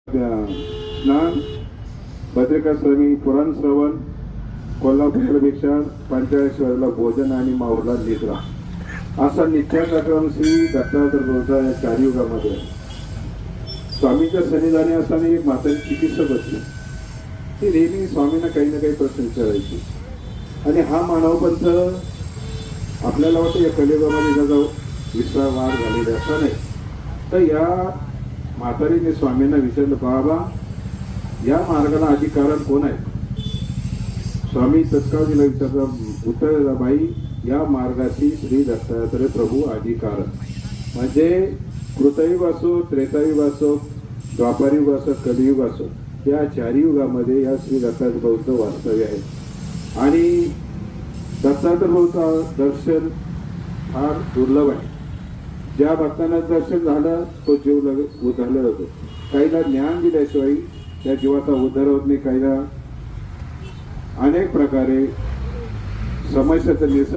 स्नान भद्रिकाश्रमी पुराण श्रवण कोल्हापूरपेक्षा पंचाळेश्वरला भोजन आणि माऊरला निद्रा असा नित्याक्रम श्री दत्तात्रय प्रभूचा या चारयुगामध्ये स्वामीच्या सन्निधानी असताना एक म्हातारी चिकित्सक होती. ती नेहमी स्वामींना काही ना काही प्रश्न विचारायची. आणि हा मानवपंथ आपल्याला वाटतं या कलियुगामध्ये त्याचा विस्तार वाढ झालेला असा नाही. तर या म्हातारीने स्वामींना विचारलं, बाबा या मार्गाला अधिकारण कोण आहे? स्वामी तत्काळ तिला विचारलं, उत्तर दिलं, बाई या मार्गाची श्री दत्तात्रय प्रभू अधिकारण. म्हणजे कृतयुग असो, त्रेतायुग असो, द्वापारयुग असो, कलियुग असो, या चारही युगामध्ये या श्री दत्तात्रय प्रभूचं वास्तव्य आहे. आणि दत्तात्रय प्रभूचं दर्शन फार दुर्लभ आहे. ज्या भक्तांना दर्शन झालं तो जीव लगेच उद्धारला जातो. काहीला ज्ञान दिल्याशिवाय त्या जीवाचा उद्धार होत नाही. काहीला अनेक प्रकारे समस्याचं निरसन